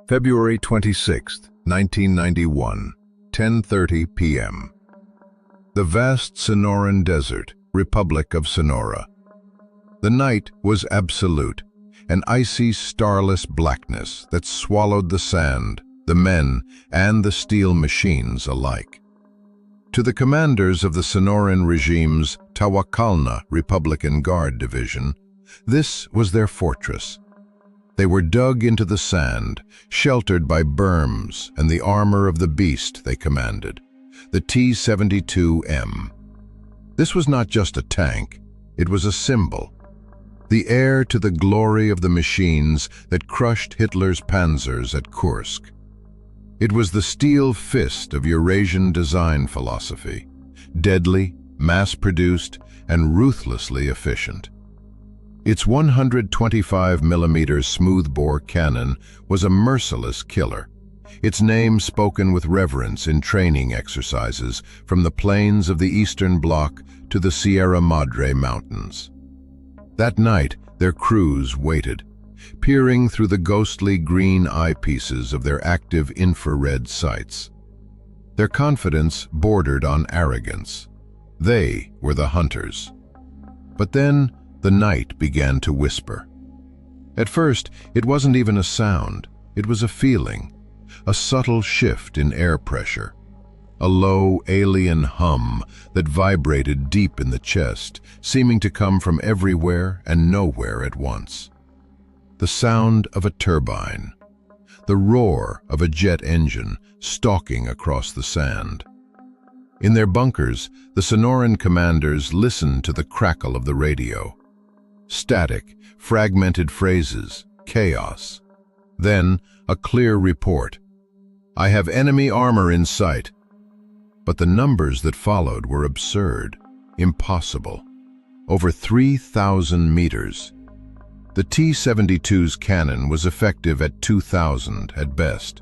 February 26, 1991, 10:30 p.m. The vast Sonoran Desert, Republic of Sonora. The night was absolute, an icy, starless blackness that swallowed the sand, the men, and the steel machines alike. To the commanders of the Sonoran regime's Tawakalna Republican Guard Division, this was their fortress. They were dug into the sand, sheltered by berms and the armor of the beast they commanded, the T-72M. This was not just a tank, it was a symbol, the heir to the glory of the machines that crushed Hitler's panzers at Kursk. It was the steel fist of Eurasian design philosophy, deadly, mass-produced, and ruthlessly efficient. Its 125mm smoothbore cannon was a merciless killer, its name spoken with reverence in training exercises from the plains of the Eastern Bloc to the Sierra Madre Mountains. That night, their crews waited, peering through the ghostly green eyepieces of their active infrared sights. Their confidence bordered on arrogance. They were the hunters. But then, the night began to whisper. At first, it wasn't even a sound, it was a feeling, a subtle shift in air pressure, a low, alien hum that vibrated deep in the chest, seeming to come from everywhere and nowhere at once. The sound of a turbine, the roar of a jet engine stalking across the sand. In their bunkers, the Sonoran commanders listened to the crackle of the radio. Static, fragmented phrases, chaos. Then, a clear report. "I have enemy armor in sight." But the numbers that followed were absurd, impossible. Over 3,000 meters. The T-72's cannon was effective at 2,000 at best.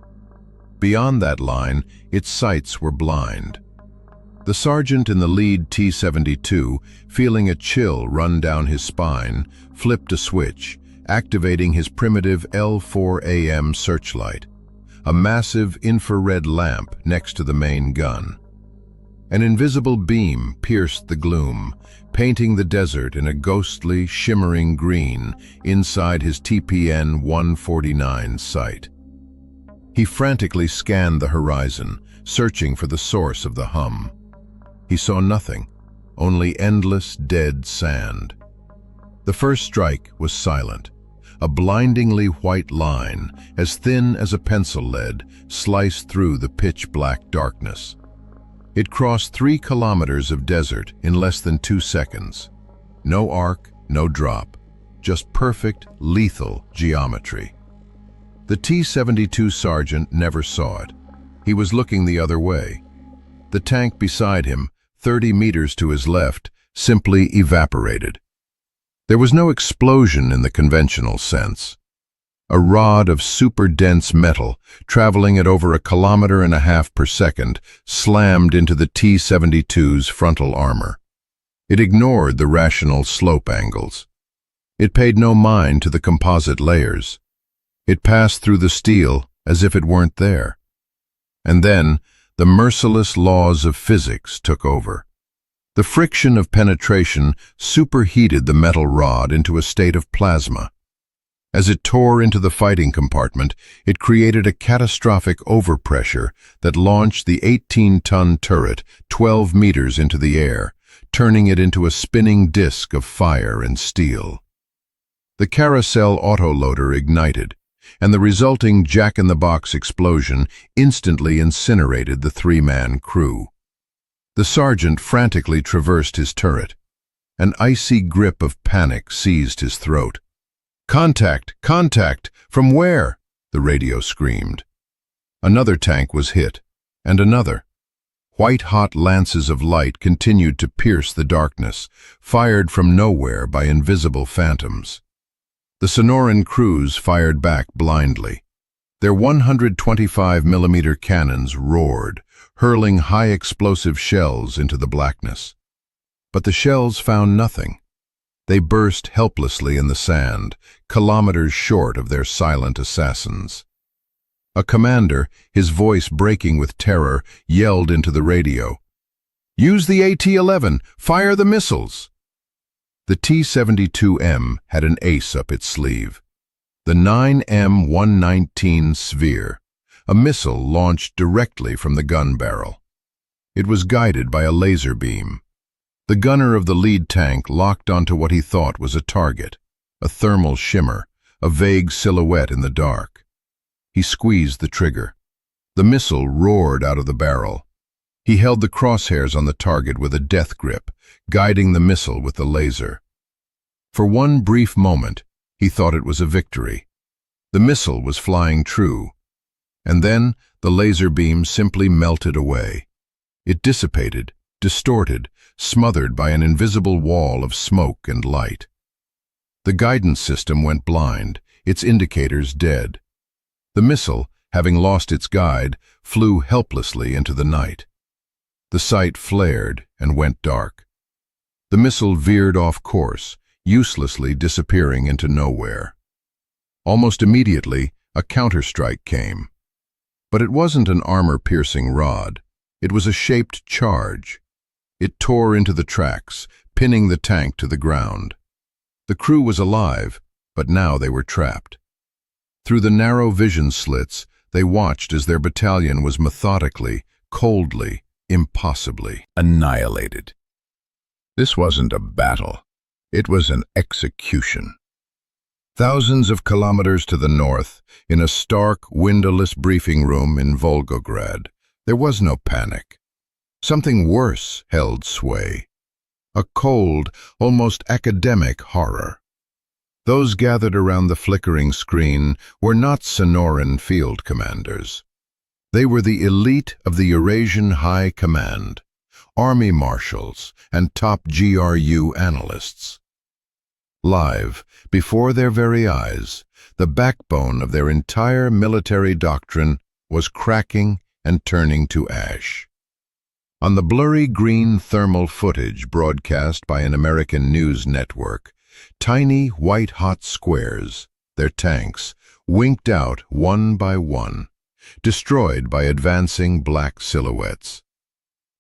Beyond that line, its sights were blind. The sergeant in the lead T-72, feeling a chill run down his spine, flipped a switch, activating his primitive L4AM searchlight, a massive infrared lamp next to the main gun. An invisible beam pierced the gloom, painting the desert in a ghostly, shimmering green inside his TPN-149 sight. He frantically scanned the horizon, searching for the source of the hum. He saw nothing, only endless, dead sand. The first strike was silent. A blindingly white line, as thin as a pencil lead, sliced through the pitch-black darkness. It crossed 3 kilometers of desert in less than 2 seconds. No arc, no drop, just perfect, lethal geometry. The T-72 sergeant never saw it. He was looking the other way. The tank beside him, 30 meters to his left, simply evaporated. There was no explosion in the conventional sense. A rod of super-dense metal, traveling at over 1.5 kilometers per second, slammed into the T-72's frontal armor. It ignored the rational slope angles. It paid no mind to the composite layers. It passed through the steel as if it weren't there. And then, the merciless laws of physics took over. The friction of penetration superheated the metal rod into a state of plasma. As it tore into the fighting compartment, it created a catastrophic overpressure that launched the 18-ton turret 12 meters into the air, turning it into a spinning disk of fire and steel. The carousel autoloader ignited, and the resulting jack-in-the-box explosion instantly incinerated the 3-man crew. The sergeant frantically traversed his turret. An icy grip of panic seized his throat. "Contact! Contact! From where?" the radio screamed. Another tank was hit, and another. White-hot lances of light continued to pierce the darkness, fired from nowhere by invisible phantoms. The Sonoran crews fired back blindly. Their 125mm cannons roared, hurling high-explosive shells into the blackness. But the shells found nothing. They burst helplessly in the sand, kilometers short of their silent assassins. A commander, his voice breaking with terror, yelled into the radio, "Use the AT-11! Fire the missiles!" The T-72M had an ace up its sleeve. The 9M119 Sphere, a missile launched directly from the gun barrel. It was guided by a laser beam. The gunner of the lead tank locked onto what he thought was a target, a thermal shimmer, a vague silhouette in the dark. He squeezed the trigger. The missile roared out of the barrel. He held the crosshairs on the target with a death grip, guiding the missile with the laser. For one brief moment, he thought it was a victory. The missile was flying true. And then the laser beam simply melted away. It dissipated, distorted, smothered by an invisible wall of smoke and light. The guidance system went blind, its indicators dead. The missile, having lost its guide, flew helplessly into the night. The sight flared and went dark. The missile veered off course, uselessly disappearing into nowhere. Almost immediately, a counterstrike came. But it wasn't an armor-piercing rod. It was a shaped charge. It tore into the tracks, pinning the tank to the ground. The crew was alive, but now they were trapped. Through the narrow vision slits, they watched as their battalion was methodically, coldly, impossibly annihilated. This wasn't a battle. It was an execution. Thousands of kilometers to the north, in a stark, windowless briefing room in Vulgograd, there was no panic. Something worse held sway. A cold, almost academic horror. Those gathered around the flickering screen were not Sonoran field commanders. They were the elite of the Eurasian High Command, army marshals and top GRU analysts. Live, before their very eyes, the backbone of their entire military doctrine was cracking and turning to ash. On the blurry green thermal footage broadcast by an American news network, tiny white-hot squares, their tanks, winked out one by one, destroyed by advancing black silhouettes.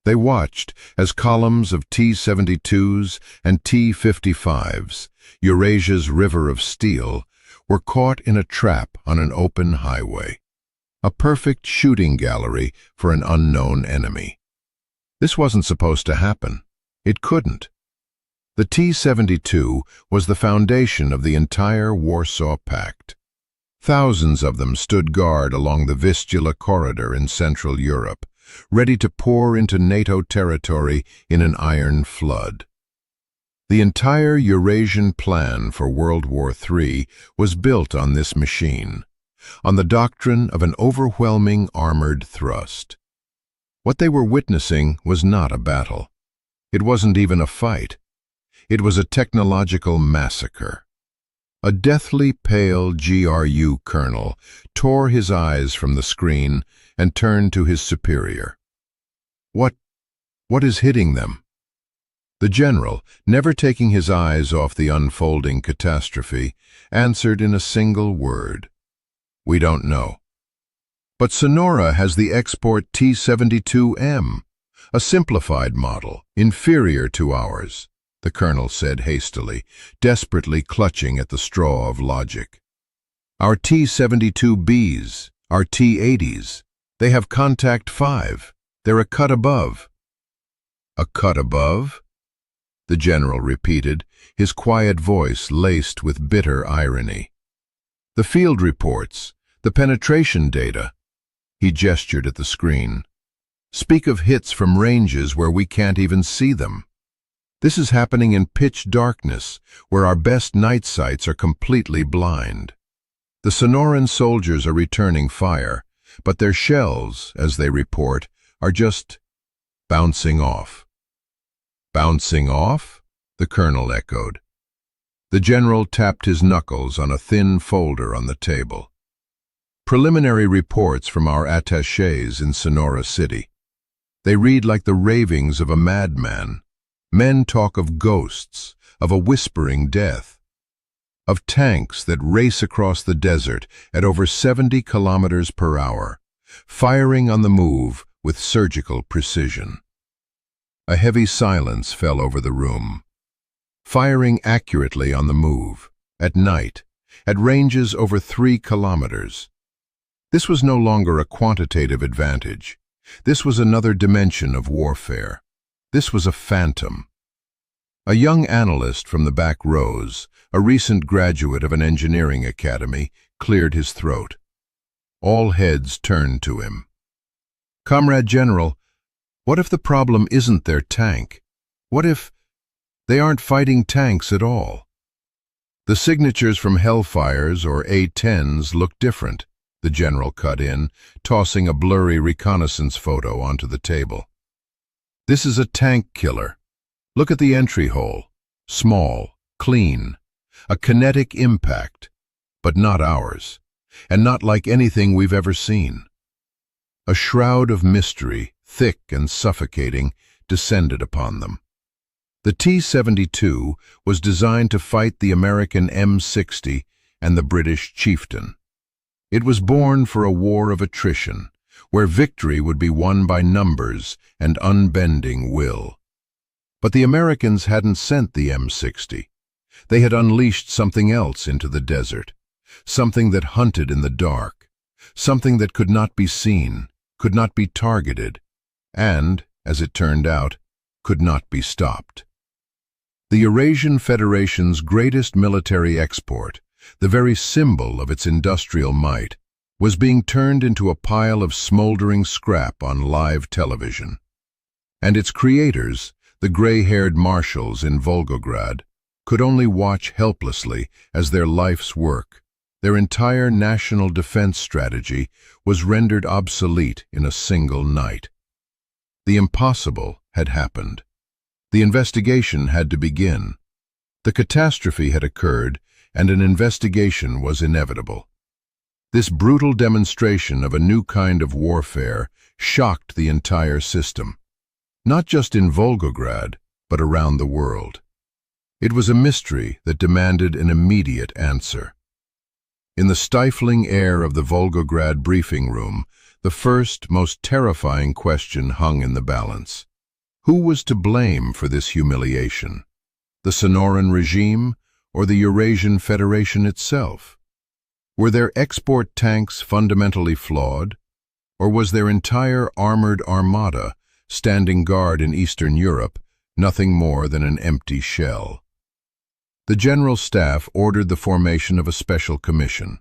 They watched as columns of T-72s and T-55s, Eurasia's river of steel, were caught in a trap on an open highway. A perfect shooting gallery for an unknown enemy. This wasn't supposed to happen. It couldn't. The T-72 was the foundation of the entire Warsaw Pact. Thousands of them stood guard along the Vistula corridor in Central Europe, ready to pour into NATO territory in an iron flood. The entire Eurasian plan for World War III was built on this machine, on the doctrine of an overwhelming armored thrust. What they were witnessing was not a battle. It wasn't even a fight. It was a technological massacre. A deathly pale GRU colonel tore his eyes from the screen and turned to his superior. What is hitting them? The general, never taking his eyes off the unfolding catastrophe, answered in a single word. We don't know. But Sonora has the export T-72M, a simplified model, inferior to ours, the colonel said hastily, desperately clutching at the straw of logic. Our T-72Bs, our T-80s, they have contact 5. They're a cut above. A cut above? The general repeated, his quiet voice laced with bitter irony. The field reports, the penetration data. He gestured at the screen. Speak of hits from ranges where we can't even see them. This is happening in pitch darkness, where our best night sights are completely blind. The Sonoran soldiers are returning fire, but their shells, as they report, are just bouncing off. Bouncing off? The colonel echoed. The general tapped his knuckles on a thin folder on the table. Preliminary reports from our attachés in Sonora City. They read like the ravings of a madman. Men talk of ghosts, of a whispering death. of tanks that race across the desert at over 70 kilometers per hour, firing on the move with surgical precision. A heavy silence fell over the room. Firing accurately on the move, at night, at ranges over 3 kilometers. This was no longer a quantitative advantage. This was another dimension of warfare. This was a phantom. A young analyst from the back rows, a recent graduate of an engineering academy, cleared his throat. All heads turned to him. "Comrade General, what if the problem isn't their tank? What if they aren't fighting tanks at all?" "The signatures from Hellfires or A-10s look different," the general cut in, tossing a blurry reconnaissance photo onto the table. "This is a tank killer. Look at the entry hole. Small, clean, a kinetic impact, but not ours, and not like anything we've ever seen." A shroud of mystery, thick and suffocating, descended upon them. The T-72 was designed to fight the American M60 and the British Chieftain. It was born for a war of attrition, where victory would be won by numbers and unbending will. But the Americans hadn't sent the M60. They had unleashed something else into the desert, something that hunted in the dark, something that could not be seen, could not be targeted, and, as it turned out, could not be stopped. The Eurasian Federation's greatest military export, the very symbol of its industrial might, was being turned into a pile of smoldering scrap on live television. And its creators, the gray-haired marshals in Vulgograd, could only watch helplessly as their life's work, their entire national defense strategy, was rendered obsolete in a single night. The impossible had happened. The investigation had to begin. The catastrophe had occurred, and an investigation was inevitable. This brutal demonstration of a new kind of warfare shocked the entire system, not just in Volgograd, but around the world. It was a mystery that demanded an immediate answer. In the stifling air of the Volgograd briefing room, the first, most terrifying question hung in the balance. Who was to blame for this humiliation? The Sonoran regime or the Eurasian Federation itself? Were their export tanks fundamentally flawed, or was their entire armored armada standing guard in Eastern Europe nothing more than an empty shell? The General Staff ordered the formation of a special commission.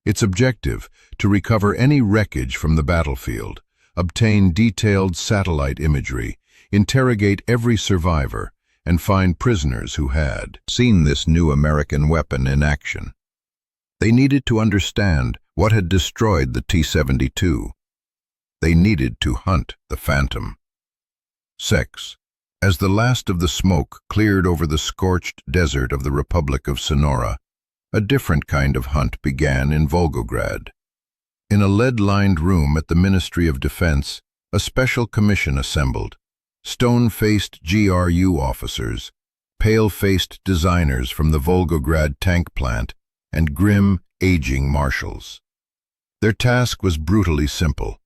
Its objective, to recover any wreckage from the battlefield, obtain detailed satellite imagery, interrogate every survivor, and find prisoners who had seen this new American weapon in action. They needed to understand what had destroyed the T-72. They needed to hunt the Phantom. 6. As the last of the smoke cleared over the scorched desert of the Republic of Sonora, a different kind of hunt began in Volgograd. In a lead-lined room at the Ministry of Defense, a special commission assembled. Stone-faced GRU officers, pale-faced designers from the Volgograd tank plant, and grim, aging marshals. Their task was brutally simple: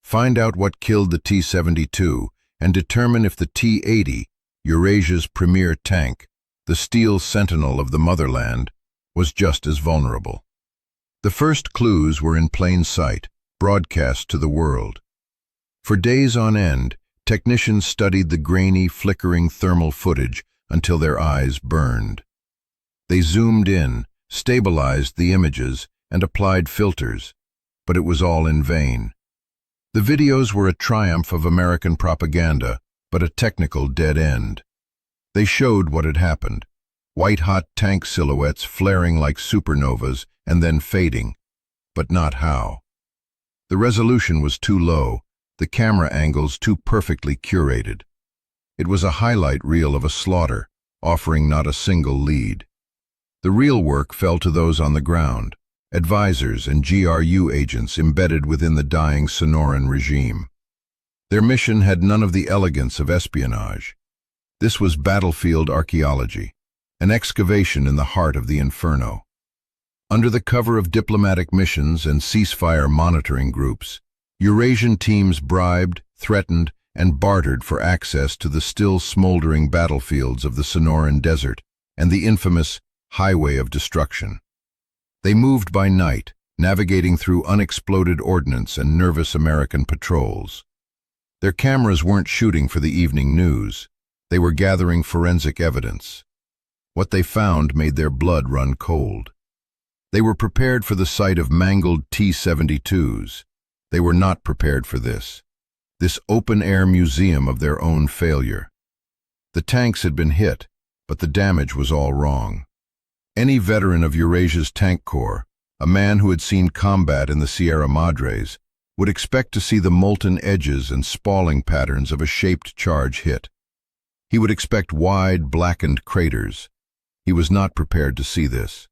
find out what killed the T-72 and determine if the T-80, Eurasia's premier tank, the steel sentinel of the motherland, was just as vulnerable. The first clues were in plain sight, broadcast to the world. For days on end, technicians studied the grainy, flickering thermal footage until their eyes burned. They zoomed in, stabilized the images, and applied filters, but it was all in vain. The videos were a triumph of American propaganda, but a technical dead end. They showed what had happened: white-hot tank silhouettes flaring like supernovas and then fading, but not how. The resolution was too low, the camera angles too perfectly curated. It was a highlight reel of a slaughter, offering not a single lead. The real work fell to those on the ground, advisors and GRU agents embedded within the dying Sonoran regime. Their mission had none of the elegance of espionage. This was battlefield archaeology, an excavation in the heart of the inferno. Under the cover of diplomatic missions and ceasefire monitoring groups, Eurasian teams bribed, threatened, and bartered for access to the still smoldering battlefields of the Sonoran Desert and the infamous Highway of Destruction. They moved by night, navigating through unexploded ordnance and nervous American patrols. Their cameras weren't shooting for the evening news. They were gathering forensic evidence. What they found made their blood run cold. They were prepared for the sight of mangled T-72s. They were not prepared for this open-air museum of their own failure. The tanks had been hit, but the damage was all wrong. Any veteran of Eurasia's tank corps, a man who had seen combat in the Sierra Madres, would expect to see the molten edges and spalling patterns of a shaped charge hit. He would expect wide, blackened craters. He was not prepared to see this.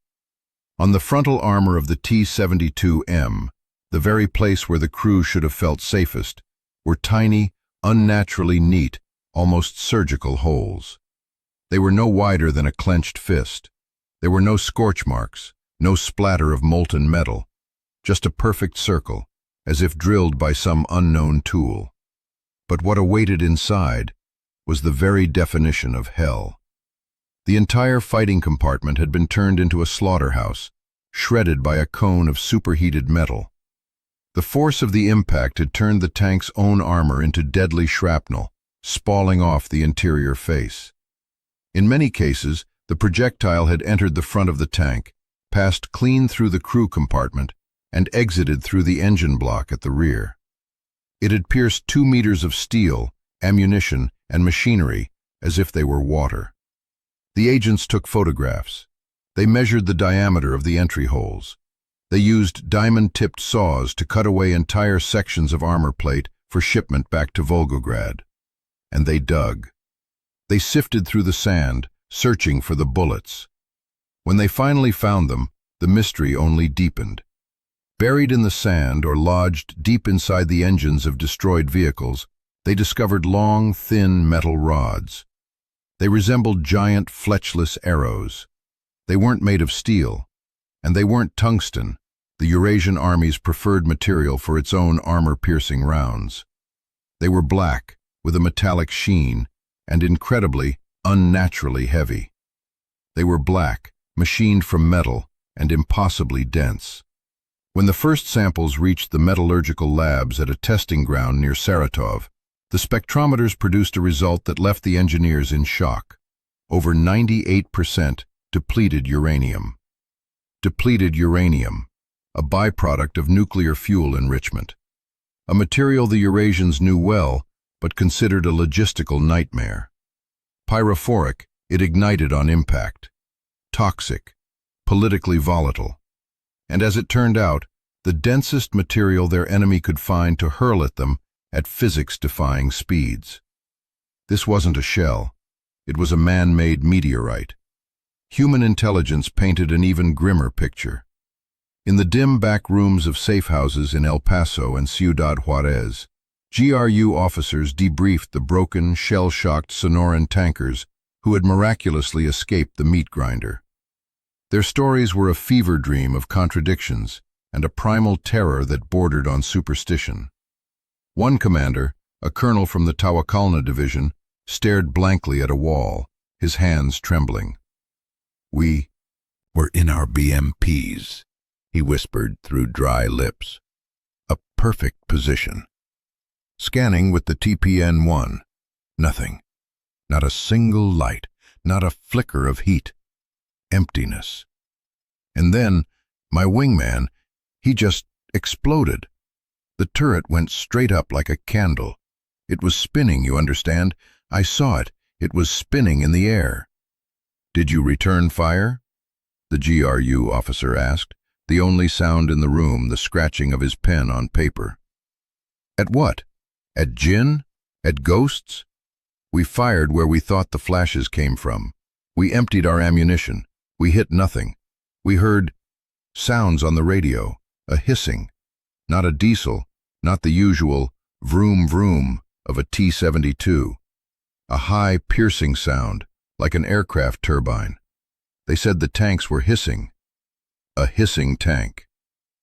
On the frontal armor of the T-72M, the very place where the crew should have felt safest, were tiny, unnaturally neat, almost surgical holes. They were no wider than a clenched fist. There were no scorch marks, no splatter of molten metal, just a perfect circle, as if drilled by some unknown tool. But what awaited inside was the very definition of hell. The entire fighting compartment had been turned into a slaughterhouse, shredded by a cone of superheated metal. The force of the impact had turned the tank's own armor into deadly shrapnel, spalling off the interior face. In many cases, the projectile had entered the front of the tank, passed clean through the crew compartment, and exited through the engine block at the rear. It had pierced 2 meters of steel, ammunition, and machinery as if they were water. The agents took photographs. They measured the diameter of the entry holes. They used diamond-tipped saws to cut away entire sections of armor plate for shipment back to Vulgograd. And they dug. They sifted through the sand, searching for the bullets. When they finally found them, the mystery only deepened. Buried in the sand or lodged deep inside the engines of destroyed vehicles, they discovered long, thin metal rods. They resembled giant, fletchless arrows. They weren't made of steel, and they weren't tungsten, the Eurasian Army's preferred material for its own armor-piercing rounds. They were black, with a metallic sheen, and incredibly, unnaturally heavy. They were black, machined from metal, and impossibly dense. When the first samples reached the metallurgical labs at a testing ground near Saratov, the spectrometers produced a result that left the engineers in shock. Over 98% depleted uranium. Depleted uranium, a byproduct of nuclear fuel enrichment. A material the Eurasians knew well, but considered a logistical nightmare. Pyrophoric, it ignited on impact. Toxic, politically volatile. And as it turned out, the densest material their enemy could find to hurl at them at physics-defying speeds. This wasn't a shell. It was a man-made meteorite. Human intelligence painted an even grimmer picture. In the dim back rooms of safe houses in El Paso and Ciudad Juarez, GRU officers debriefed the broken, shell-shocked Sonoran tankers who had miraculously escaped the meat grinder. Their stories were a fever dream of contradictions and a primal terror that bordered on superstition. One commander, a colonel from the Tawakalna division, stared blankly at a wall, his hands trembling. "We were in our BMPs," he whispered through dry lips. "A perfect position. Scanning with the TPN-1. Nothing. Not a single light, not a flicker of heat. Emptiness. And then, my wingman, he just exploded. The turret went straight up like a candle. It was spinning, you understand? I saw it. It was spinning in the air." "Did you return fire?" the GRU officer asked, the only sound in the room the scratching of his pen on paper. "At what? At gin? At ghosts? We fired where we thought the flashes came from. We emptied our ammunition. We hit nothing. We heard sounds on the radio, a hissing. Not a diesel, not the usual vroom vroom of a T-72. A high, piercing sound, like an aircraft turbine. They said the tanks were hissing. A hissing tank.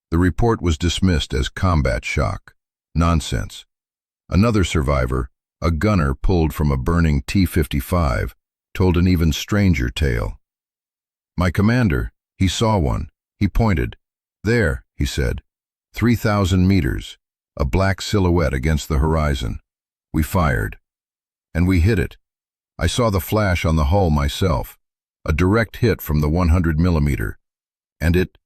The report was dismissed as combat shock. Nonsense. Another survivor, a gunner pulled from a burning T-55, told an even stranger tale. My commander, he saw one. He pointed. There, he said, 3,000 meters, a black silhouette against the horizon. We fired. And we hit it. I saw the flash on the hull myself, a direct hit from the 100 millimeter. And it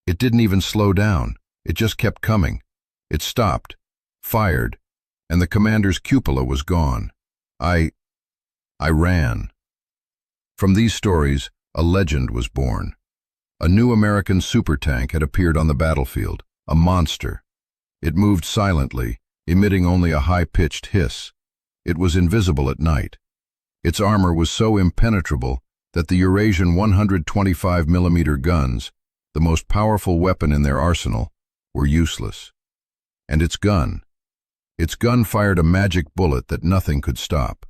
didn't even slow down. It just kept coming. It stopped, fired, and the commander's cupola was gone. I ran. From these stories, a legend was born. A new American supertank had appeared on the battlefield, a monster. It moved silently, emitting only a high-pitched hiss. It was invisible at night. Its armor was so impenetrable that the Eurasian 125 millimeter guns, the most powerful weapon in their arsenal, were useless. And its gun fired a magic bullet that nothing could stop.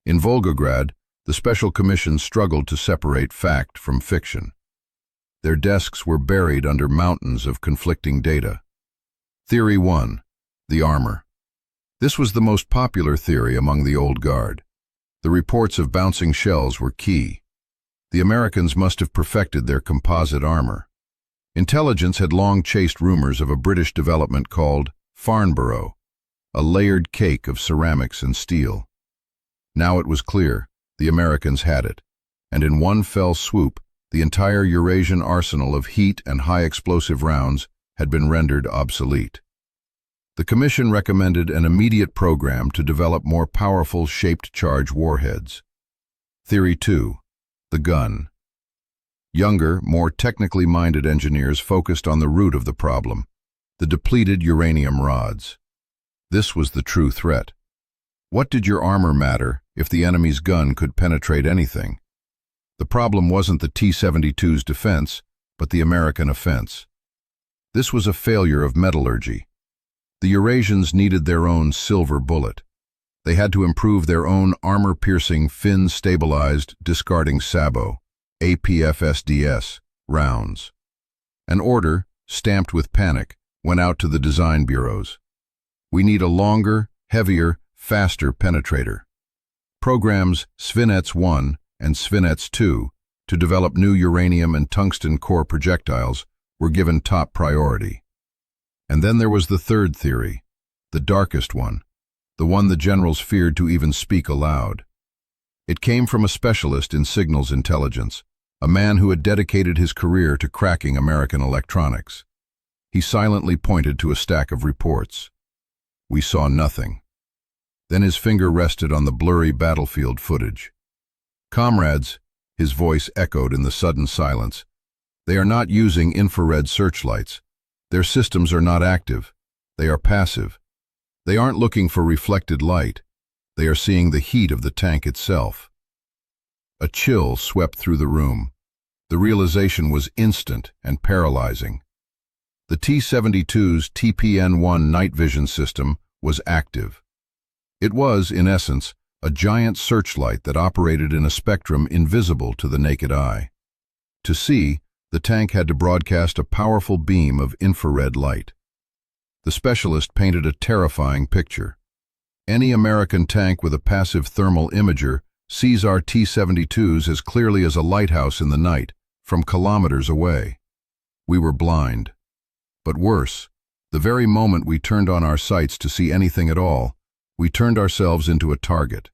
In Vulgograd, the Special Commission struggled to separate fact from fiction. Their desks were buried under mountains of conflicting data. Theory 1. The armor. This was the most popular theory among the old guard. The reports of bouncing shells were key. The Americans must have perfected their composite armor. Intelligence had long chased rumors of a British development called Farnborough, a layered cake of ceramics and steel. Now it was clear. The Americans had it, and in one fell swoop, the entire Eurasian arsenal of heat and high-explosive rounds had been rendered obsolete. The Commission recommended an immediate program to develop more powerful shaped-charge warheads. Theory 2. The gun. Younger, more technically minded engineers focused on the root of the problem, the depleted uranium rods. This was the true threat. What did your armor matter if the enemy's gun could penetrate anything? The problem wasn't the T-72s' defense, but the American offense. This was a failure of metallurgy. The Eurasians needed their own silver bullet. They had to improve their own armor-piercing, fin-stabilized, discarding SABO, APFSDS, rounds. An order, stamped with panic, went out to the design bureaus. We need a longer, heavier, faster penetrator. Programs Svinets 1 and Svinets 2 to develop new uranium and tungsten core projectiles were given top priority. And then there was the third theory, the darkest one, the one the generals feared to even speak aloud. It came from a specialist in signals intelligence, a man who had dedicated his career to cracking American electronics. He silently pointed to a stack of reports. We saw nothing. Then his finger rested on the blurry battlefield footage. Comrades, his voice echoed in the sudden silence, they are not using infrared searchlights. Their systems are not active. They are passive. They aren't looking for reflected light. They are seeing the heat of the tank itself. A chill swept through the room. The realization was instant and paralyzing. The T-72's TPN-1 night vision system was active. It was, in essence, a giant searchlight that operated in a spectrum invisible to the naked eye. To see, the tank had to broadcast a powerful beam of infrared light. The specialist painted a terrifying picture. Any American tank with a passive thermal imager sees our T-72s as clearly as a lighthouse in the night, from kilometers away. We were blind. But worse, the very moment we turned on our sights to see anything at all, we turned ourselves into a target.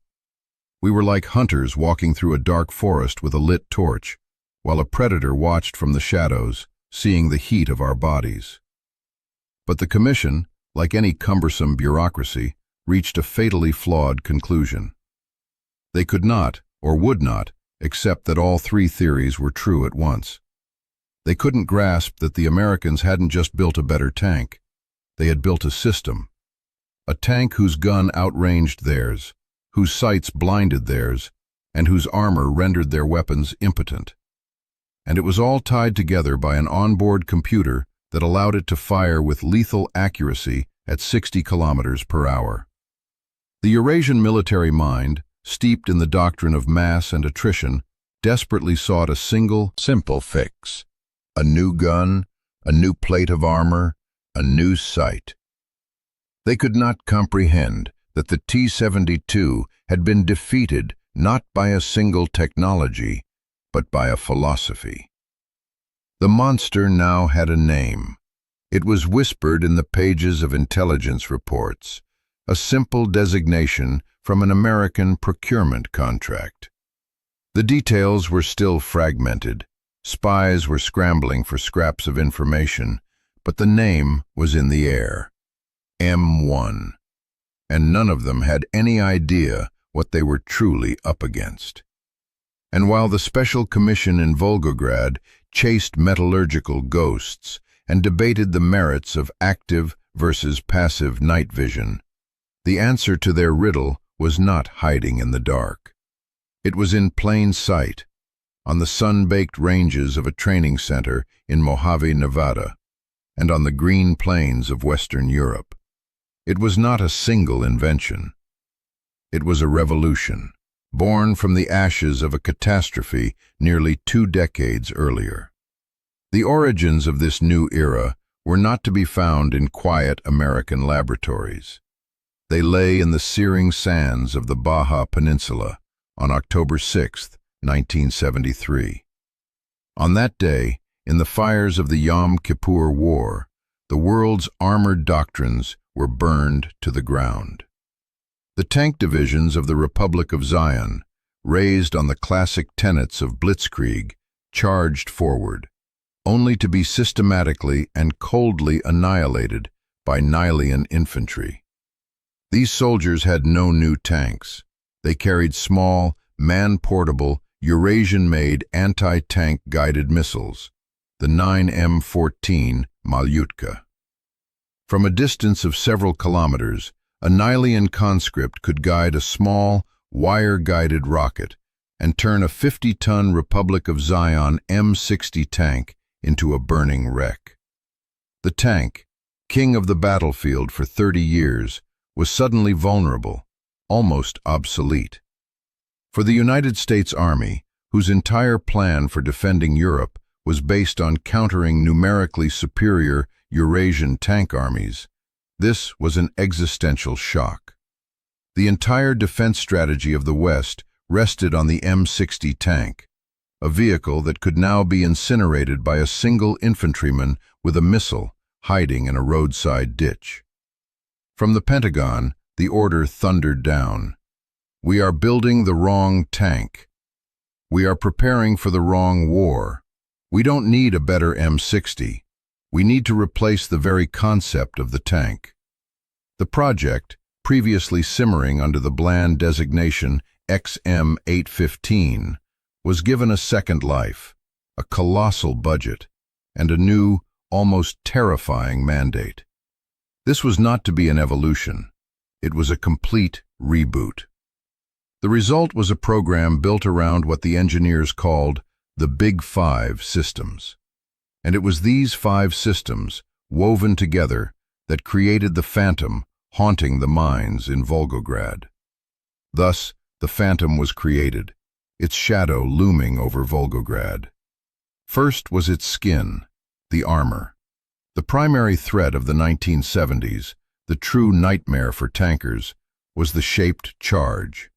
We were like hunters walking through a dark forest with a lit torch, while a predator watched from the shadows, seeing the heat of our bodies. But the Commission, like any cumbersome bureaucracy, reached a fatally flawed conclusion. They could not, or would not, accept that all three theories were true at once. They couldn't grasp that the Americans hadn't just built a better tank. They had built a system. A tank whose gun outranged theirs, whose sights blinded theirs, and whose armor rendered their weapons impotent. And it was all tied together by an onboard computer that allowed it to fire with lethal accuracy at 60 kilometers per hour. The Eurasian military mind, steeped in the doctrine of mass and attrition, desperately sought a single, simple fix. A new gun, a new plate of armor, a new sight. They could not comprehend that the T-72 had been defeated not by a single technology, but by a philosophy. The monster now had a name. It was whispered in the pages of intelligence reports, a simple designation from an American procurement contract. The details were still fragmented. Spies were scrambling for scraps of information, but the name was in the air. M1. And none of them had any idea what they were truly up against. And while the Special Commission in Vulgograd chased metallurgical ghosts and debated the merits of active versus passive night vision, the answer to their riddle was not hiding in the dark. It was in plain sight, on the sun-baked ranges of a training center in Mojave, Nevada, and on the green plains of Western Europe. It was not a single invention. It was a revolution, born from the ashes of a catastrophe nearly 2 decades earlier. The origins of this new era were not to be found in quiet American laboratories. They lay in the searing sands of the Baja Peninsula on October 6, 1973. On that day, in the fires of the Yom Kippur War, the world's armored doctrines were burned to the ground. The tank divisions of the Republic of Zion, raised on the classic tenets of blitzkrieg, charged forward, only to be systematically and coldly annihilated by Nihilian infantry. These soldiers had no new tanks. They carried small, man-portable, Eurasian-made anti-tank guided missiles, the 9M14 Malyutka. From a distance of several kilometers, a Nihilian conscript could guide a small, wire-guided rocket and turn a 50-ton Republic of Zion M60 tank into a burning wreck. The tank, king of the battlefield for 30 years, was suddenly vulnerable, almost obsolete. For the United States Army, whose entire plan for defending Europe was based on countering numerically superior Eurasian tank armies, this was an existential shock. The entire defense strategy of the West rested on the M60 tank, a vehicle that could now be incinerated by a single infantryman with a missile hiding in a roadside ditch. From the Pentagon, the order thundered down. We are building the wrong tank. We are preparing for the wrong war. We don't need a better M60. We need to replace the very concept of the tank. The project, previously simmering under the bland designation XM815, was given a second life, a colossal budget, and a new, almost terrifying mandate. This was not to be an evolution. It was a complete reboot. The result was a program built around what the engineers called the Big Five systems. And it was these 5 systems, woven together, that created the phantom haunting the mines in Vulgograd. Thus, the phantom was created, its shadow looming over Vulgograd. First was its skin, the armor. The primary threat of the 1970s, the true nightmare for tankers, was the shaped charge.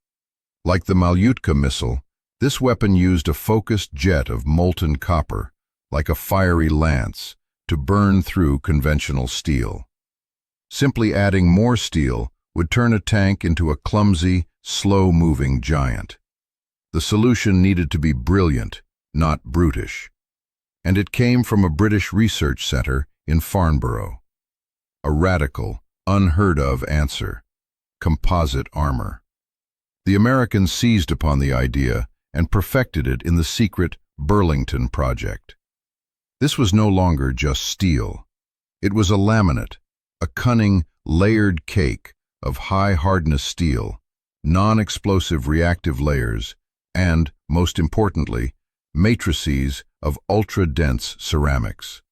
Like the Malyutka missile, this weapon used a focused jet of molten copper, like a fiery lance, to burn through conventional steel. Simply adding more steel would turn a tank into a clumsy, slow-moving giant. The solution needed to be brilliant, not brutish. And it came from a British research center in Farnborough. A radical, unheard-of answer: composite armor. The Americans seized upon the idea and perfected it in the secret Burlington Project. This was no longer just steel. It was a laminate, a cunning, layered cake of high-hardness steel, non-explosive reactive layers, and, most importantly, matrices of ultra-dense ceramics.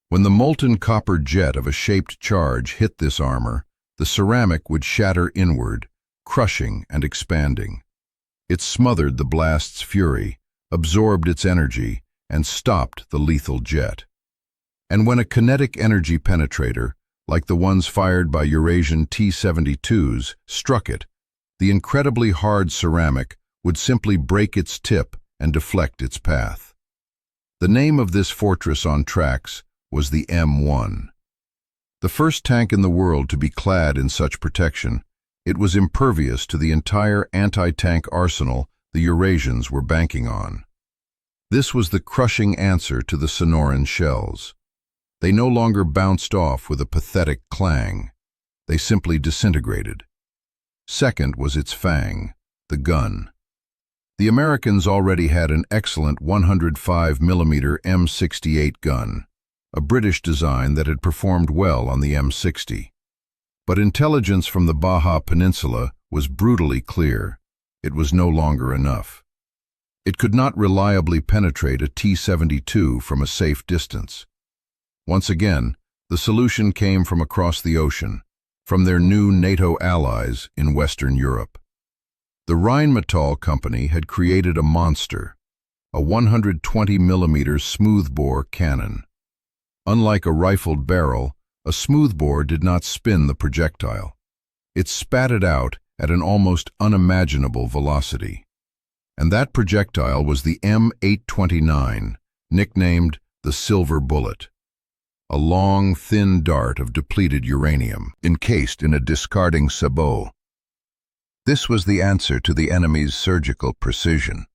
When the molten copper jet of a shaped charge hit this armor, the ceramic would shatter inward, crushing and expanding. It smothered the blast's fury, absorbed its energy, and stopped the lethal jet. And when a kinetic energy penetrator, like the ones fired by Eurasian T-72s, struck it, the incredibly hard ceramic would simply break its tip and deflect its path. The name of this fortress on tracks was the M1. The first tank in the world to be clad in such protection, it was impervious to the entire anti-tank arsenal the Eurasians were banking on. This was the crushing answer to the Sonoran shells. They no longer bounced off with a pathetic clang. They simply disintegrated. Second was its fang, the gun. The Americans already had an excellent 105mm M68 gun, a British design that had performed well on the M60. But intelligence from the Baja Peninsula was brutally clear. It was no longer enough. It could not reliably penetrate a T-72 from a safe distance. Once again, the solution came from across the ocean, from their new NATO allies in Western Europe. The Rheinmetall Company had created a monster, a 120mm smoothbore cannon. Unlike a rifled barrel, a smoothbore did not spin the projectile. It spat it out at an almost unimaginable velocity. And that projectile was the M829, nicknamed the Silver Bullet. A long, thin dart of depleted uranium, encased in a discarding sabot. This was the answer to the enemy's surgical precision.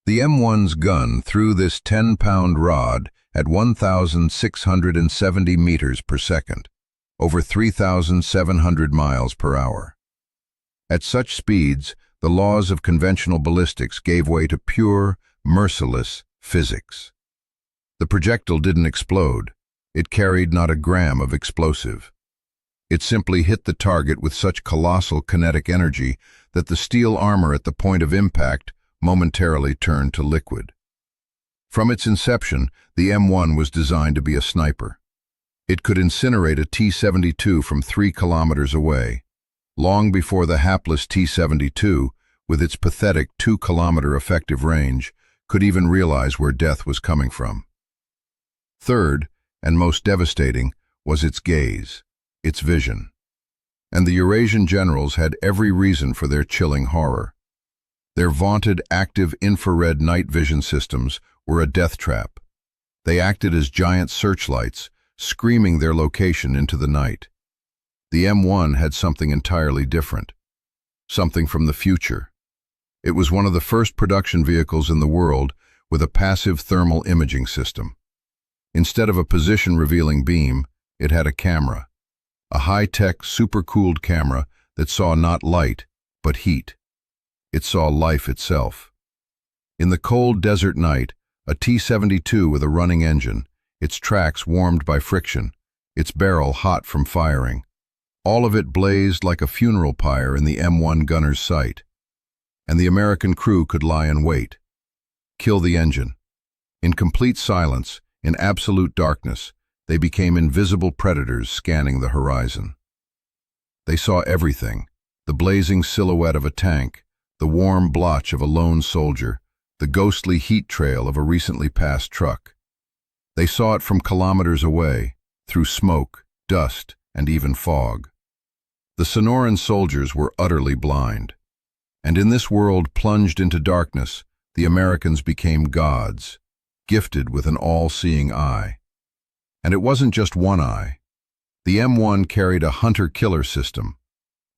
The M1's gun threw this 10-pound rod at 1,670 meters per second, over 3,700 miles per hour. At such speeds, the laws of conventional ballistics gave way to pure, merciless physics. The projectile didn't explode. It carried not a gram of explosive. It simply hit the target with such colossal kinetic energy that the steel armor at the point of impact momentarily turned to liquid. From its inception, the M1 was designed to be a sniper. It could incinerate a T-72 from 3 kilometers away, long before the hapless T-72, with its pathetic 2-kilometer effective range, could even realize where death was coming from. Third, and most devastating, was its gaze, its vision. And the Eurasian generals had every reason for their chilling horror. Their vaunted active infrared night vision systems were a death trap. They acted as giant searchlights, screaming their location into the night. The M1 had something entirely different, something from the future. It was one of the first production vehicles in the world with a passive thermal imaging system. Instead of a position-revealing beam, it had a camera, a high-tech, super-cooled camera that saw not light, but heat. It saw life itself. In the cold desert night, a T-72 with a running engine, its tracks warmed by friction, its barrel hot from firing. All of it blazed like a funeral pyre in the M1 gunner's sight. And the American crew could lie in wait. Kill the engine. In complete silence, in absolute darkness, they became invisible predators scanning the horizon. They saw everything: the blazing silhouette of a tank, the warm blotch of a lone soldier, the ghostly heat trail of a recently passed truck. They saw it from kilometers away, through smoke, dust, and even fog. The Sonoran soldiers were utterly blind. And in this world plunged into darkness, the Americans became gods, gifted with an all-seeing eye. And it wasn't just one eye. The M1 carried a hunter-killer system.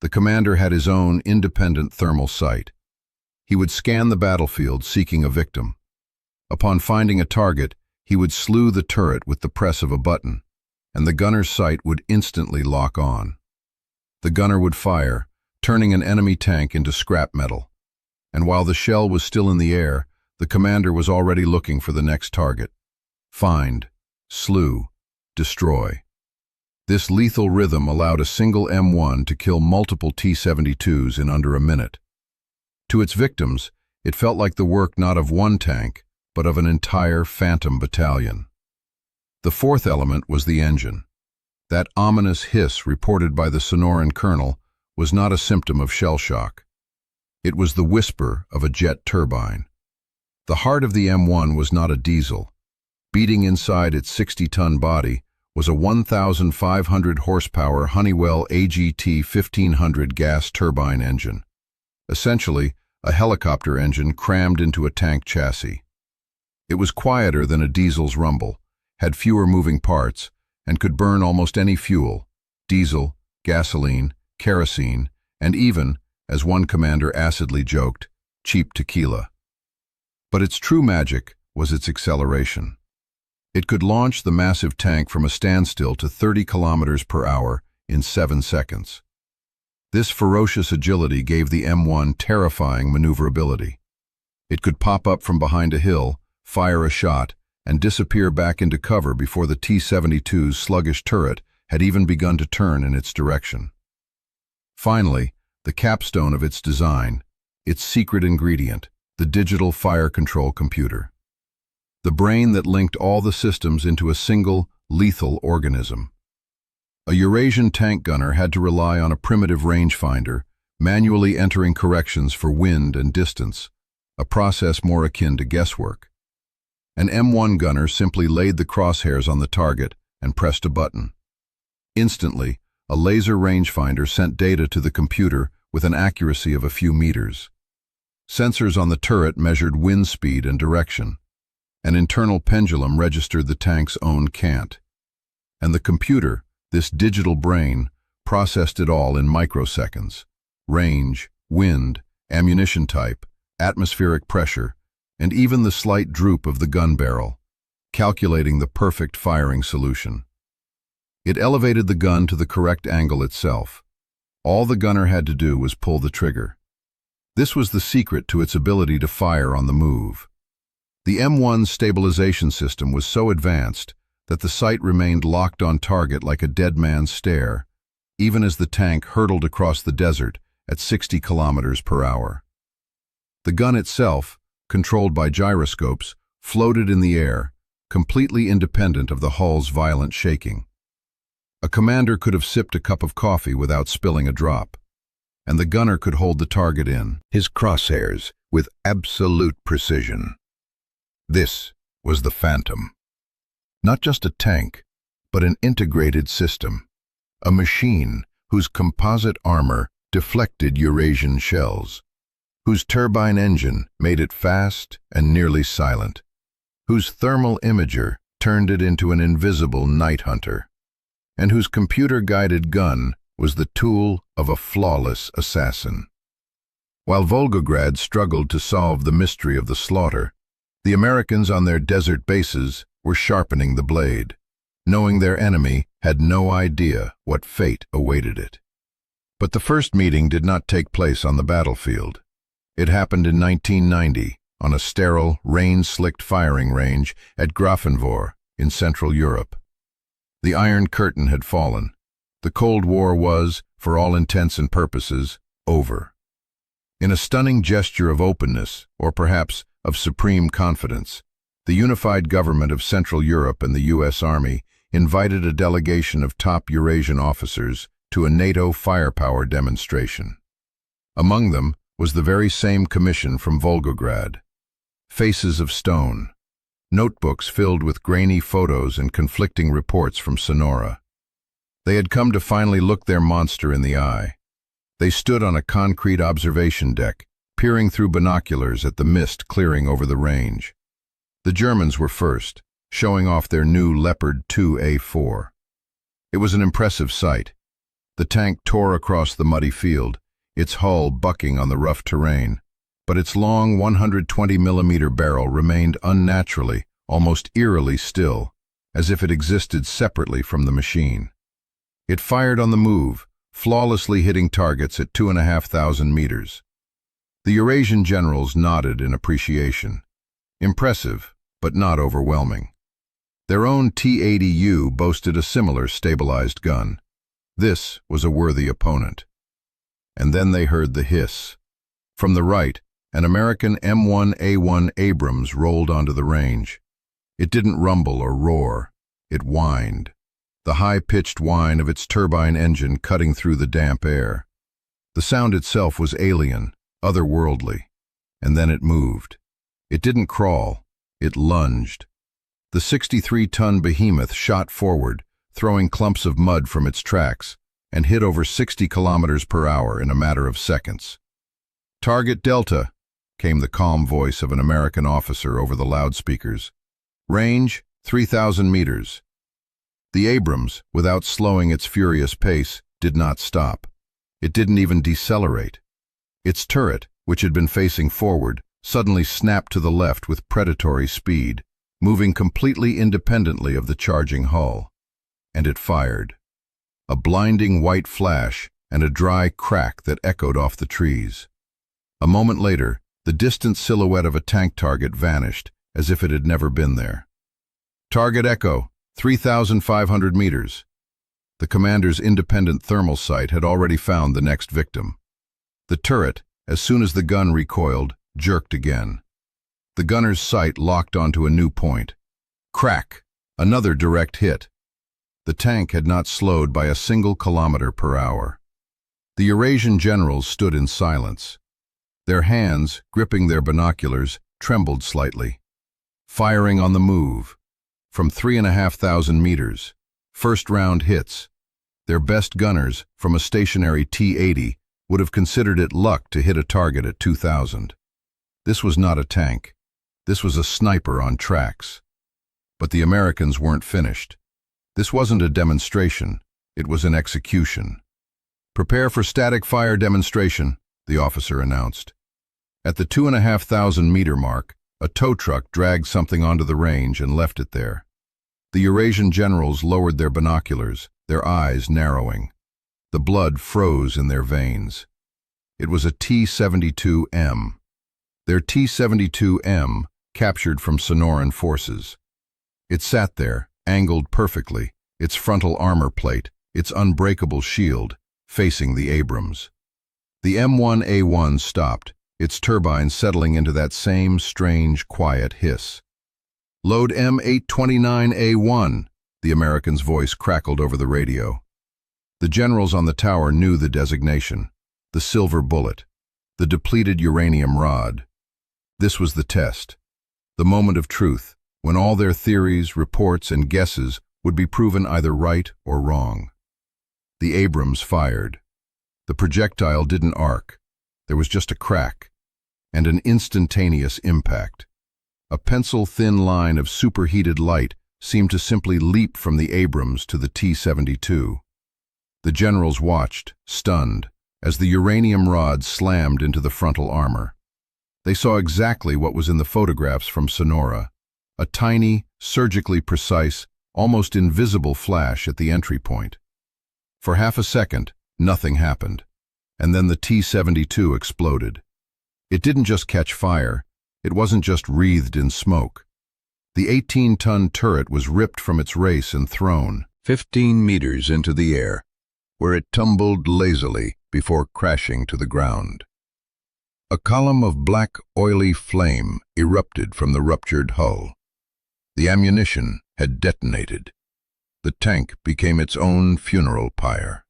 The commander had his own independent thermal sight. He would scan the battlefield seeking a victim. Upon finding a target, he would slew the turret with the press of a button, and the gunner's sight would instantly lock on. The gunner would fire, turning an enemy tank into scrap metal. And while the shell was still in the air, the commander was already looking for the next target. Find, slew, destroy. This lethal rhythm allowed a single M1 to kill multiple T-72s in under a minute. To its victims, it felt like the work not of one tank, but of an entire phantom battalion. The fourth element was the engine. That ominous hiss reported by the Sonoran colonel was not a symptom of shell shock. It was the whisper of a jet turbine. The heart of the M1 was not a diesel. Beating inside its 60-ton body was a 1,500 horsepower Honeywell AGT 1500 gas turbine engine. Essentially, a helicopter engine crammed into a tank chassis. It was quieter than a diesel's rumble, had fewer moving parts, and could burn almost any fuel: diesel, gasoline, kerosene, and even, as one commander acidly joked, cheap tequila. But its true magic was its acceleration. It could launch the massive tank from a standstill to 30 kilometers per hour in 7 seconds. This ferocious agility gave the M1 terrifying maneuverability. It could pop up from behind a hill, fire a shot, and disappear back into cover before the T-72's sluggish turret had even begun to turn in its direction. Finally, the capstone of its design, its secret ingredient, the digital fire control computer. The brain that linked all the systems into a single, lethal organism. A Eurasian tank gunner had to rely on a primitive rangefinder, manually entering corrections for wind and distance, a process more akin to guesswork. An M1 gunner simply laid the crosshairs on the target and pressed a button. Instantly, a laser rangefinder sent data to the computer with an accuracy of a few meters. Sensors on the turret measured wind speed and direction. An internal pendulum registered the tank's own cant. And the computer, this digital brain, processed it all in microseconds: range, wind, ammunition type, atmospheric pressure, and even the slight droop of the gun barrel, calculating the perfect firing solution. It elevated the gun to the correct angle itself. All the gunner had to do was pull the trigger. This was the secret to its ability to fire on the move. The M1's stabilization system was so advanced that the sight remained locked on target like a dead man's stare, even as the tank hurtled across the desert at 60 kilometers per hour. The gun itself, controlled by gyroscopes, floated in the air, completely independent of the hull's violent shaking. A commander could have sipped a cup of coffee without spilling a drop, and the gunner could hold the target in his crosshairs with absolute precision. This was the Phantom. Not just a tank, but an integrated system, a machine whose composite armor deflected Eurasian shells, whose turbine engine made it fast and nearly silent, whose thermal imager turned it into an invisible night hunter, and whose computer-guided gun was the tool of a flawless assassin. While Vulgograd struggled to solve the mystery of the slaughter, the Americans on their desert bases were sharpening the blade, knowing their enemy had no idea what fate awaited it. But the first meeting did not take place on the battlefield. It happened in 1990 on a sterile, rain-slicked firing range at Graphenvore in Central Europe. The Iron Curtain had fallen. The Cold War was, for all intents and purposes, over. In a stunning gesture of openness, or perhaps of supreme confidence, the unified government of Central Europe and the U.S. Army invited a delegation of top Eurasian officers to a NATO firepower demonstration. Among them was the very same commission from Vulgograd. Faces of stone, notebooks filled with grainy photos and conflicting reports from Sonora. They had come to finally look their monster in the eye. They stood on a concrete observation deck, peering through binoculars at the mist clearing over the range. The Germans were first, showing off their new Leopard 2A4. It was an impressive sight. The tank tore across the muddy field, its hull bucking on the rough terrain, but its long 120mm barrel remained unnaturally, almost eerily still, as if it existed separately from the machine. It fired on the move, flawlessly hitting targets at 2,500 meters. The Eurasian generals nodded in appreciation. Impressive, but not overwhelming. Their own T-80U boasted a similar stabilized gun. This was a worthy opponent. And then they heard the hiss. From the right, an American M1 Abrams rolled onto the range. It didn't rumble or roar. It whined, the high-pitched whine of its turbine engine cutting through the damp air. The sound itself was alien, otherworldly. And then it moved. It didn't crawl, it lunged. The 63-ton behemoth shot forward, throwing clumps of mud from its tracks, and hit over 60 kilometers per hour in a matter of seconds. "Target Delta," came the calm voice of an American officer over the loudspeakers. "Range, 3,000 meters." The Abrams, without slowing its furious pace, did not stop. It didn't even decelerate. Its turret, which had been facing forward, suddenly snapped to the left with predatory speed, moving completely independently of the charging hull. And it fired. A blinding white flash and a dry crack that echoed off the trees. A moment later, the distant silhouette of a tank target vanished, as if it had never been there. "Target Echo, 3,500 meters." The commander's independent thermal sight had already found the next victim. The turret, as soon as the gun recoiled, jerked again. The gunner's sight locked onto a new point. Crack! Another direct hit. The tank had not slowed by a single kilometer per hour. The Eurasian generals stood in silence. Their hands, gripping their binoculars, trembled slightly. Firing on the move. From 3,500 meters. First-round hits. Their best gunners, from a stationary T-80, would have considered it luck to hit a target at 2,000. This was not a tank. This was a sniper on tracks. But the Americans weren't finished. This wasn't a demonstration. It was an execution. "Prepare for static fire demonstration," the officer announced. At the 2,500-meter mark, a tow truck dragged something onto the range and left it there. The Eurasian generals lowered their binoculars, their eyes narrowing. The blood froze in their veins. It was a T-72M. Their T-72M, captured from Sonoran forces. It sat there, angled perfectly, its frontal armor plate, its unbreakable shield, facing the Abrams. The M1 A1 stopped, its turbine settling into that same strange, quiet hiss. "Load M829A1, the American's voice crackled over the radio. The generals on the tower knew the designation, the silver bullet, the depleted uranium rod. This was the test, the moment of truth, when all their theories, reports, and guesses would be proven either right or wrong. The Abrams fired. The projectile didn't arc. There was just a crack, and an instantaneous impact. A pencil-thin line of superheated light seemed to simply leap from the Abrams to the T-72. The generals watched, stunned, as the uranium rod slammed into the frontal armor. They saw exactly what was in the photographs from Sonora, a tiny, surgically precise, almost invisible flash at the entry point. For half a second, nothing happened, and then the T-72 exploded. It didn't just catch fire, it wasn't just wreathed in smoke. The 18-ton turret was ripped from its race and thrown 15 meters into the air, where it tumbled lazily before crashing to the ground. A column of black, oily flame erupted from the ruptured hull. The ammunition had detonated. The tank became its own funeral pyre.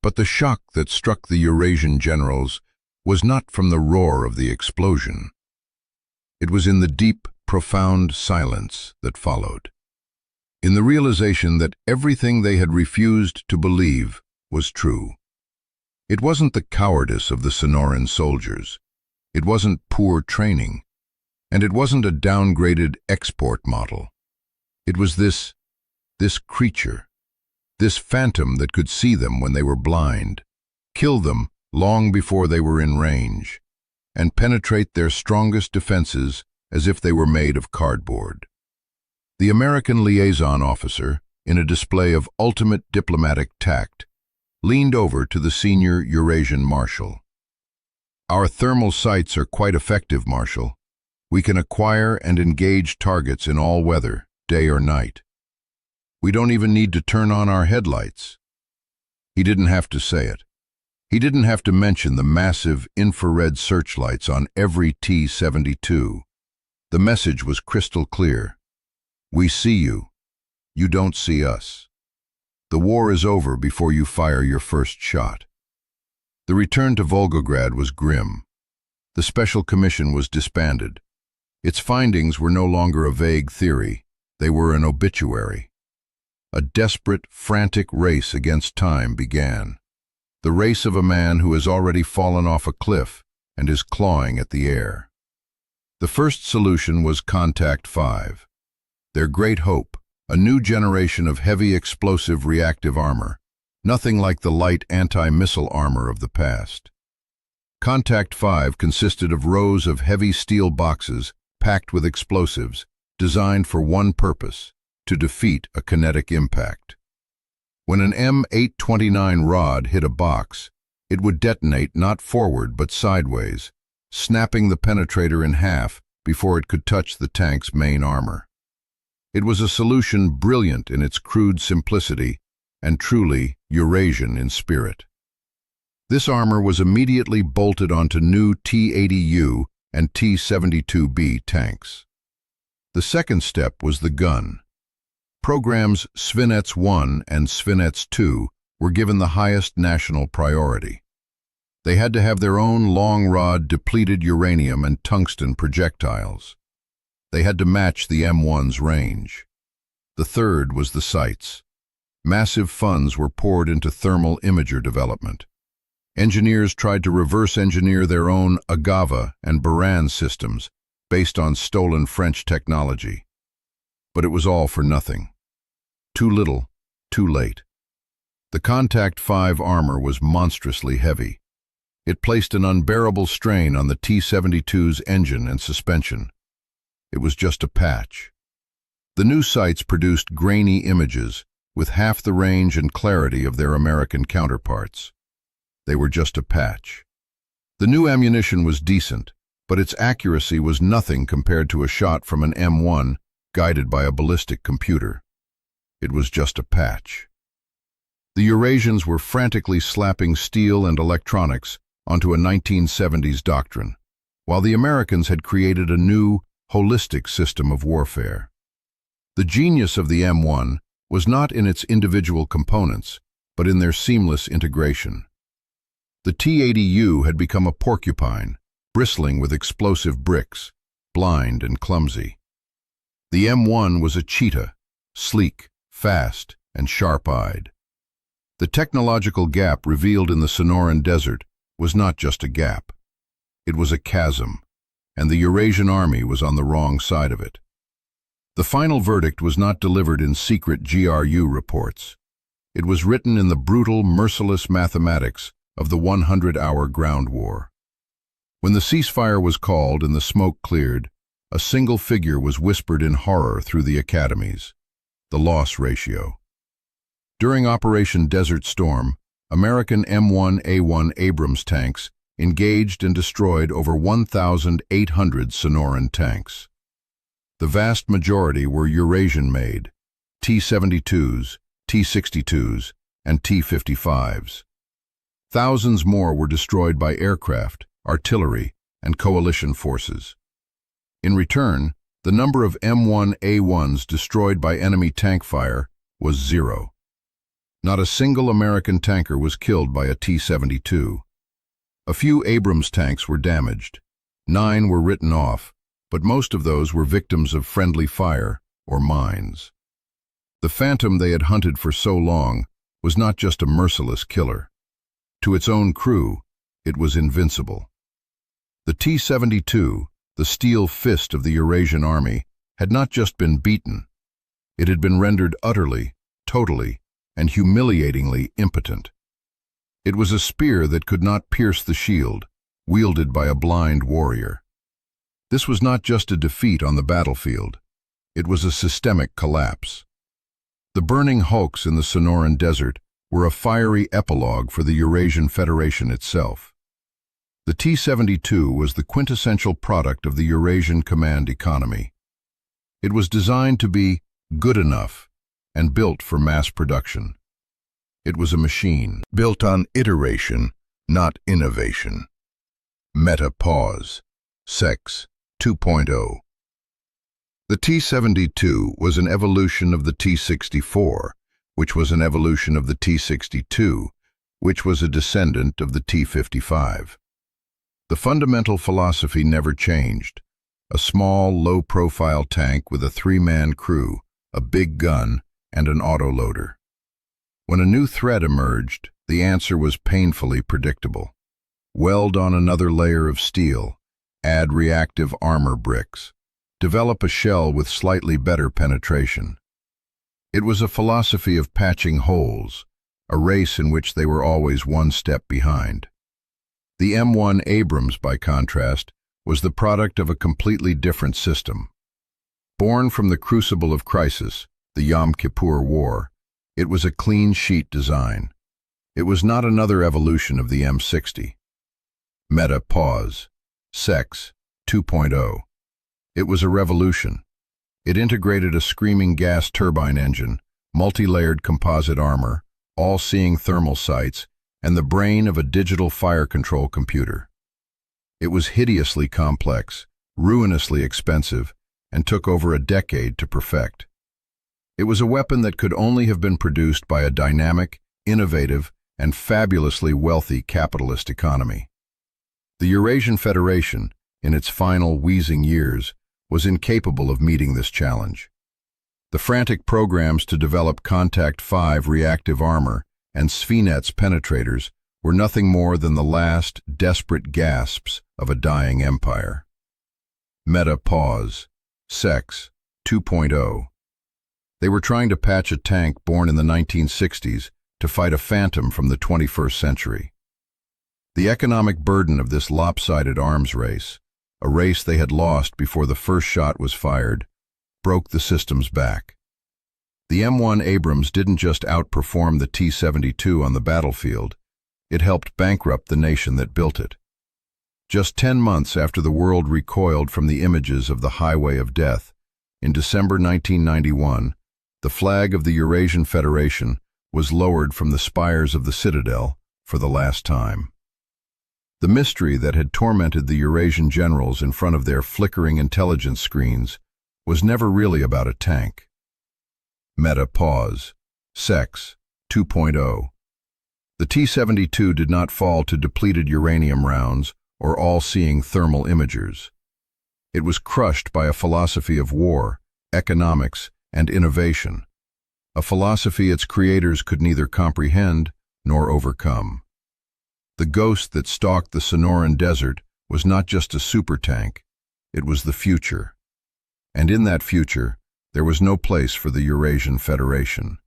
But the shock that struck the Eurasian generals was not from the roar of the explosion. It was in the deep, profound silence that followed. In the realization that everything they had refused to believe was true. It wasn't the cowardice of the Sonoran soldiers. It wasn't poor training. And it wasn't a downgraded export model. It was this creature, this phantom that could see them when they were blind, kill them long before they were in range, and penetrate their strongest defenses as if they were made of cardboard. The American liaison officer, in a display of ultimate diplomatic tact, leaned over to the senior Eurasian marshal. "Our thermal sights are quite effective, Marshal. We can acquire and engage targets in all weather, day or night. We don't even need to turn on our headlights." He didn't have to say it. He didn't have to mention the massive infrared searchlights on every T-72. The message was crystal clear. "We see you. You don't see us. The war is over before you fire your first shot." The return to Vulgograd was grim. The special commission was disbanded. Its findings were no longer a vague theory, they were an obituary. A desperate, frantic race against time began. The race of a man who has already fallen off a cliff and is clawing at the air. The first solution was Contact 5. Their great hope, a new generation of heavy explosive reactive armor, nothing like the light anti-missile armor of the past. Contact 5 consisted of rows of heavy steel boxes packed with explosives, designed for one purpose, to defeat a kinetic impact. When an M829 rod hit a box, it would detonate not forward but sideways, snapping the penetrator in half before it could touch the tank's main armor. It was a solution brilliant in its crude simplicity and truly Eurasian in spirit. This armor was immediately bolted onto new T-80U and T-72B tanks. The second step was the gun. Programs Svinets 1 and Svinets 2 were given the highest national priority. They had to have their own long-rod depleted uranium and tungsten projectiles. They had to match the M1's range. The third was the sights. Massive funds were poured into thermal imager development. Engineers tried to reverse engineer their own Agava and Buran systems based on stolen French technology. But it was all for nothing. Too little, too late. The Contact 5 armor was monstrously heavy. It placed an unbearable strain on the T-72's engine and suspension. It was just a patch. The new sights produced grainy images with half the range and clarity of their American counterparts. They were just a patch. The new ammunition was decent, but its accuracy was nothing compared to a shot from an M1 guided by a ballistic computer. It was just a patch. The Eurasians were frantically slapping steel and electronics onto a 1970s doctrine, while the Americans had created a new, holistic system of warfare. The genius of the M1 was not in its individual components, but in their seamless integration. The T-80U had become a porcupine, bristling with explosive bricks, blind and clumsy. The M1 was a cheetah, sleek, fast, and sharp-eyed. The technological gap revealed in the Sonoran Desert was not just a gap. It was a chasm, and the Eurasian army was on the wrong side of it. The final verdict was not delivered in secret GRU reports. It was written in the brutal, merciless mathematics of the 100-hour ground war. When the ceasefire was called and the smoke cleared, a single figure was whispered in horror through the academies: the loss ratio. During Operation Desert Storm, American M1 Abrams tanks engaged and destroyed over 1,800 Sonoran tanks. The vast majority were Eurasian-made, T-72s, T-62s, and T-55s. Thousands more were destroyed by aircraft, artillery, and coalition forces. In return, the number of M1A1s destroyed by enemy tank fire was 0. Not a single American tanker was killed by a T-72. A few Abrams tanks were damaged. 9 were written off, but most of those were victims of friendly fire or mines. The phantom they had hunted for so long was not just a merciless killer. To its own crew, it was invincible. The T-72, the steel fist of the Eurasian army, had not just been beaten. It had been rendered utterly, totally, and humiliatingly impotent. It was a spear that could not pierce the shield, wielded by a blind warrior. This was not just a defeat on the battlefield. It was a systemic collapse. The burning hulks in the Sonoran Desert were a fiery epilogue for the Eurasian Federation itself. The T-72 was the quintessential product of the Eurasian command economy. It was designed to be good enough and built for mass production. It was a machine built on iteration, not innovation. Meta pause. Sex 2.0. The T-72 was an evolution of the T-64, which was an evolution of the T-62, which was a descendant of the T-55. The fundamental philosophy never changed. a small, low-profile tank with a three-man crew, a big gun, and an autoloader. When a new threat emerged, the answer was painfully predictable. Weld on another layer of steel, add reactive armor bricks, develop a shell with slightly better penetration. It was a philosophy of patching holes, a race in which they were always one step behind. The M1 Abrams, by contrast, was the product of a completely different system. Born from the crucible of crisis, the Yom Kippur War, it was a clean-sheet design. It was not another evolution of the M60. Meta pause. Sex 2.0. It was a revolution. It integrated a screaming gas turbine engine, multi-layered composite armor, all-seeing thermal sights, and the brain of a digital fire control computer. It was hideously complex, ruinously expensive, and took over a decade to perfect. It was a weapon that could only have been produced by a dynamic, innovative, and fabulously wealthy capitalist economy. The Eurasian Federation, in its final wheezing years, was incapable of meeting this challenge. The frantic programs to develop Contact 5 reactive armor and Svinets penetrators were nothing more than the last desperate gasps of a dying empire. Meta pause. Sex 2.0. They were trying to patch a tank born in the 1960s to fight a phantom from the 21st century. The economic burden of this lopsided arms race, a race they had lost before the first shot was fired, broke the system's back. The M1 Abrams didn't just outperform the T-72 on the battlefield, it helped bankrupt the nation that built it. Just 10 months after the world recoiled from the images of the Highway of Death, in December 1991, the flag of the Eurasian Federation was lowered from the spires of the citadel for the last time. The mystery that had tormented the Eurasian generals in front of their flickering intelligence screens was never really about a tank. Meta pause. Sex 2.0. The T-72 did not fall to depleted uranium rounds or all-seeing thermal imagers. It was crushed by a philosophy of war, economics, and innovation, a philosophy its creators could neither comprehend nor overcome. The ghost that stalked the Sonoran Desert was not just a supertank, it was the future. And in that future, there was no place for the Eurasian Federation.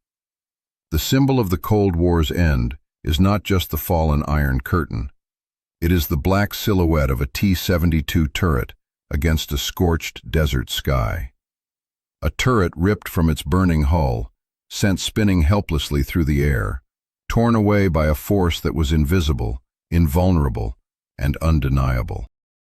The symbol of the Cold War's end is not just the fallen Iron Curtain. It is the black silhouette of a T-72 turret against a scorched desert sky. A turret ripped from its burning hull, sent spinning helplessly through the air, torn away by a force that was invisible, invulnerable, and undeniable.